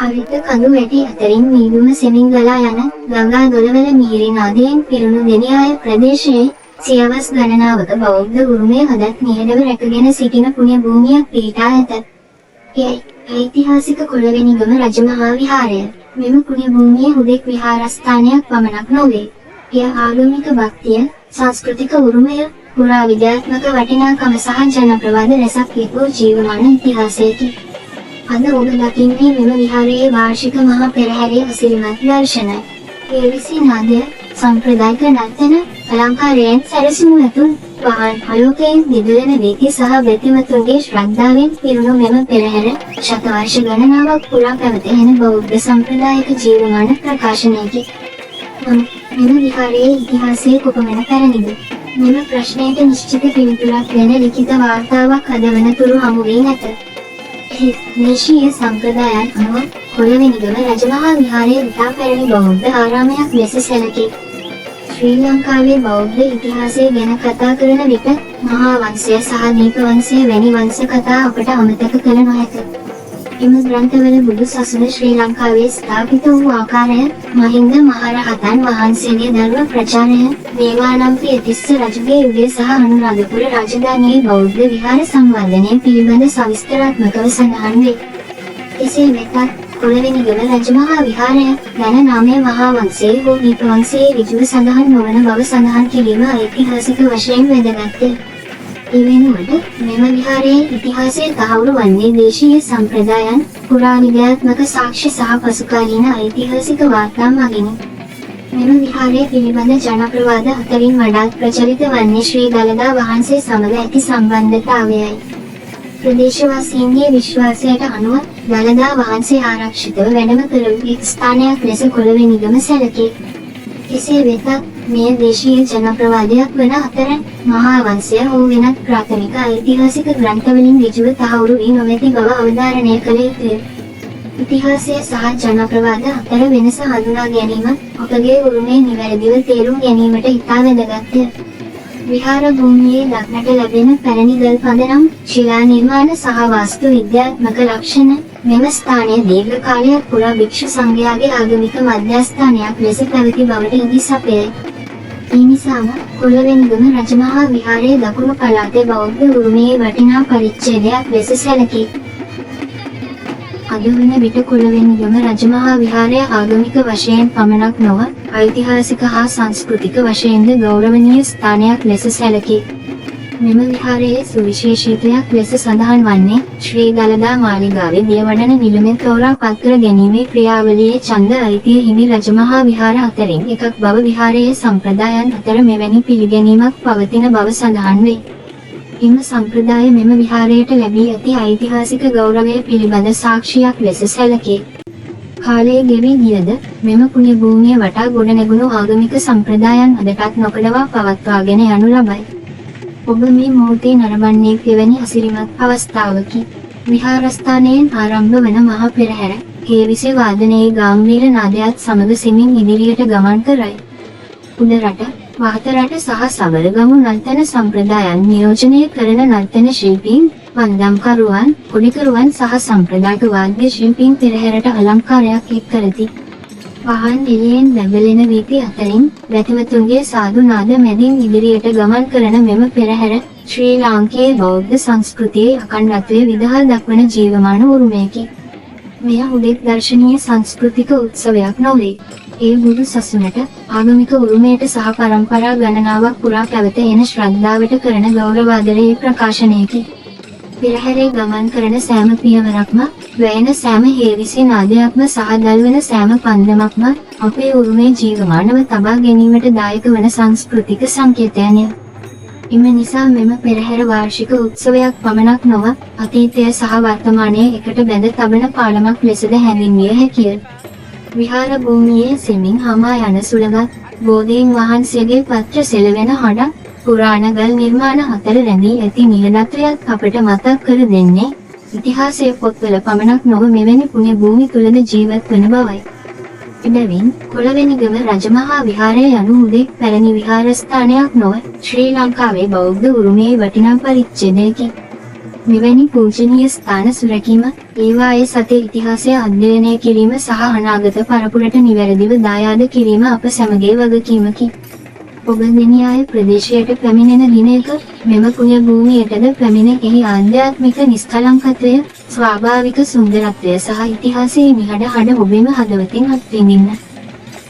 හරිත කඳු වැටි අතරින් මීදුම සෙමින් ගලා යන ගංගා දොළවල මිහිරි නාදයෙන් පිරුණු දෙනියාය ප්‍රදේශයේ සියවස් ගණනාවක බෞද්ධ උරුමය හදත් නිහඬව රැකගෙන සිටින පුණ්‍ය භූමියක් පිහිටා ඇත. එයි ඓතිහාසික කොළවෙනිගම රජමහා විහාරය. මෙම පුණ්‍ය භූමියේ හුදෙක් විහාරස්ථානයක් පමණක් නොවේ. එය ආගමික භක්තිය, සංස්කෘතික උරුමය, පුරා විද්‍යාත්මක වටිනාකම සහ ජනප්‍රවාද රැසක් විපුල් ජීවමාන ඉතිහාසයකි. අද ඔබ දකින්නේ මෙම විහාරයේ වාර්ෂික මහා පෙරහැරේ අසිරිමත් දර්ශනය. හේවිසි නාදය, සම්ප්‍රදායික නර්තන, අලංකාරයෙන් සැරසුණු ඇතුන්, වහන් ආලෝකයෙන් දිදුලන වීථි සහ බෙතිමතුන්ගේ ශ්‍රද්ධාවෙන් පිරුණු මෙම පෙරහැර ශතවර්ෂ ගණනාවක් පුරා පැවතෙන බෞද්ධ සම්ප්‍රදායික ජීවමාන ප්‍රකාශනයකි. මෙම විහාරයේ ඉතිහාසයේ කොපමණ පැරණිද? මෙම ප්‍රශ්නයට නිශ්චිත පිළිතුරක් දෙන ලිඛිත වාර්තාවක් අද වනතුරු හමු වී නැත. දේශීය සම්ප්‍රදායන් අනුව කොළවෙනිගම රජමහා විහාරය ඉතා පැරණි බෞද්ධ ආරාමයක් ලෙස සැලකේ. ශ්‍රී ලංකාවේ බෞද්ධ ඉතිහාසය ගැන කතා කරන විට මහා වංශය සහ දීප වංශය වැනි වංශ කතා අපට අමතක කළ නොහැක. එම ග්‍රන්ථවල බුදු සසුන ශ්‍රී ලංකාවේ ස්ථාපිත වූ ආකාරය, මහින්ද මහරහතන් වහන්සේගේ ධර්ම ප්‍රචාරය, දේවානම්පිය තිස්ස රජුගේ යුගය සහ අනුරාධපුර රාජධානියේ බෞද්ධ විහාර සංවර්ධනය පිළිබඳ සවිස්තරාත්මකව සඳහන් වේ. එසේ වෙතත් කොළවෙනිගම රජමහා විහාරය යන නාමය මහා වංශයේ හෝ දීප වංශයේ ඍජුව සඳහන් නොවන බව සඳහන් කිරීම ඓතිහාසික වශයෙන් වැදගත්ය. එවෙනුවට මෙම විහාරයේ ඉතිහාසය තහවුරු වන්නේ දේශීය සම්ප්‍රදායන්, පුරා විද්‍යාත්මක සාක්ෂි සහ පසුකාලීන ඓතිහාසික වාර්තා මගිනි. මෙම විහාරය පිළිබඳ ජනප්‍රවාද අතරින් වඩාත් ප්‍රචලිත වන්නේ ශ්‍රී දළදා වහන්සේ සමග ඇති සම්බන්ධතාවයයි. ප්‍රදේශවාසීන්ගේ විශ්වාසයට අනුව දළදා වහන්සේ ආරක්ෂිතව වැඩම කළ එක් ස්ථානයක් ලෙස කොළවෙනිගම සැලකේ. කෙසේ වෙතත් මෙය දේශීය ජනප්‍රවාදයක් වන අතර මහා වංශය හෝ වෙනත් ප්‍රාථමික ඓතිහාසික ග්‍රන්ථවලින් ඍජුව තහවුරු වී නොමැති බව අවධාරණය කළ යුතුය. ඉතිහාසය සහ ජනප්‍රවාද අතර වෙනස හඳුනා ගැනීම අපගේ උරුමය නිවැරදිව තේරුම් ගැනීමට ඉතා වැදගත්ය. විහාර භූමියේ දක්නට ලැබෙන පැරණි ගල් පදනම්, ශිලා නිර්මාණ සහ වාස්තු විද්‍යාත්මක ලක්ෂණ මෙම ස්ථානය දීර්ඝ කාලයක් පුරා භික්ෂු සංඝයාගේ ආගමික මධ්‍යස්ථානයක් ලෙස පැවති බවට ඉදි සපයයි. ඒ නිසාම කොළවෙනිගම රජමහා විහාරයේ දකුණු පළාතේ බෞද්ධ උරුමයේ වටිනා පරිච්ඡේදයක් ලෙස සැලකේ. අද වන විට කොළවෙනිගම රජමහා විහාරය ආගමික වශයෙන් පමණක් නොව ඓතිහාසික හා සංස්කෘතික වශයෙන්ද ගෞරවනීය ස්ථානයක් ලෙස සැලකේ. මෙම විහාරයේ සුවිශේෂීත්වයක් ලෙස සඳහන් වන්නේ ශ්‍රී දළදා මාලිගාවේ දියවඩන නිලමෙන් තෝරා පත්කර ගැනීමේ ක්‍රියාවලියේ ඡන්ද අයිතිය හිමි රජමහා විහාර අතරින් එකක් බව විහාරයේ සම්ප්‍රදායන් අතර මෙවැනි පිළිගැනීමක් පවතින බව සඳහන් වේ. එම සම්ප්‍රදාය මෙම විහාරයට ලැබී ඇති ඓතිහාසික ගෞරවය පිළිබඳ සාක්ෂියක් ලෙස සැලකේ. කාලයේ ගෙවී ගියද මෙම පුණ්‍ය භූමිය වටා ගොඩනැගුණු ආගමික සම්ප්‍රදායන් අදටත් නොකඩවා පවත්වාගෙන යනු ලබයි. ඔබ මේ මොහොතේ නරඹන්නේ එවැනි අසිරිමත් අවස්ථාවකි. විහාරස්ථානයෙන් ආරම්භ වන මහා පෙරහැර හේවිසි වාදනයේ ගාම්භීර නාදයත් සමග සෙමින් ඉදිරියට ගමන් කරයි. උඩරට, වහතරට සහ සබරගමු නර්තන සම්ප්‍රදායන් නියෝජනය කරන නර්තන ශිල්පීන්, වන්දම්කරුවන්, කොඩිකරුවන් සහ සම්ප්‍රදායික වාද්‍ය ශිල්පීන් පෙරහැරට අලංකාරයක් එක් කරති. වහන් එළියෙන් බැබලෙන වීථි අතරින් වැතිමතුන්ගේ සාදු නාද මැදින් ඉදිරියට ගමන් කරන මෙම පෙරහැර ශ්‍රී ලාංකේය බෞද්ධ සංස්කෘතියේ අඛණ්ඩත්වය විදහා දක්වන ජීවමාන උරුමයකි. මෙය හුදෙක් දර්ශනීය සංස්කෘතික උත්සවයක් නොවේ. ඒ බුදු සසුනට, ආගමික උරුමයට සහ පරම්පරා ගණනාවක් පුරා පැවත එන ශ්‍රද්ධාවට කරන ගෞරවාදරයේ ප්‍රකාශනයකි. පෙරහැරේ ගමන් කරන සෑම පියවරක්ම, වැයෙන සෑම හේවිසි නාදයක්ම සහ දල්වන සෑම පන්දමක්ම අපේ උරුමේ ජීවමානව තබා ගැනීමට දායක වන සංස්කෘතික සංකේතයන්ය. එම නිසා මෙම පෙරහැර වාර්ෂික උත්සවයක් පමණක් නොව අතීතය සහ වර්තමානය එකට බැඳ තබන පාලමක් ලෙසද හැඳින්විය හැකිය. විහාර භූමියේ සෙමින් හමා යන සුළඟත්, බෝධීන් වහන්සේගේ පත්‍ර සෙලවෙන හඬ, පුරාණ ගල් නිර්මාණ අතර රැඳී ඇති නිලනත්‍රයත් අපට මතක් කර දෙන්නේ ඉතිහාසයේ පොත්වල පමණක් නොව මෙවැනි පුණ්‍ය භූමි තුලද ජීවත් වන බවයි. එබැවින් කොළවෙනිගම රජමහා විහාරය යනු හුදෙක් පැරණි විහාරස්ථානයක් නොව ශ්‍රී ලංකාවේ බෞද්ධ උරුමයේ වටිනා පරිච්ඡේදයකි. මෙවැනි පූජනීය ස්ථාන සුරැකීම, ඒවායේ සතේ ඉතිහාසය අධ්‍යයනය කිරීම සහ අනාගත පරපුරට නිවැරදිව දායාද කිරීම අප සැමගේ වගකීමකි. ඔබ දෙනියාය ප්‍රදේශයට පැමිණෙන දිනයක මෙම පුණ්‍ය භූමියටද පැමිණ එහි ආධ්‍යාත්මික නිස්කලංකත්වය, ස්වාභාවික සුන්දරත්වය සහ ඉතිහාසයේ නිහඬ ඔබෙම හදවතින් අත්විඳින්න.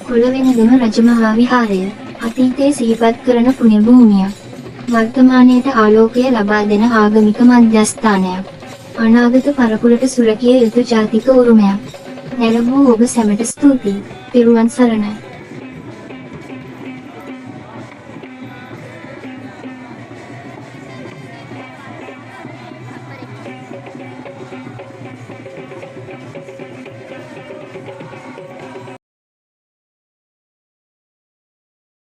කුලවෙනගම රජමහා විහාරය අතීතයේ සිහිපත් කරන පුණ්‍ය භූමියක්. වර්තමානයට ආලෝකය ලබා දෙන ආගමික මධ්‍යස්ථානයක්. අනාගත පරපුරට සුරැකිය යුතු ජාතික උරුමයක්. නැරඹූ ඔබ සැමට ස්තුතියි. තෙරුවන් සරණයි.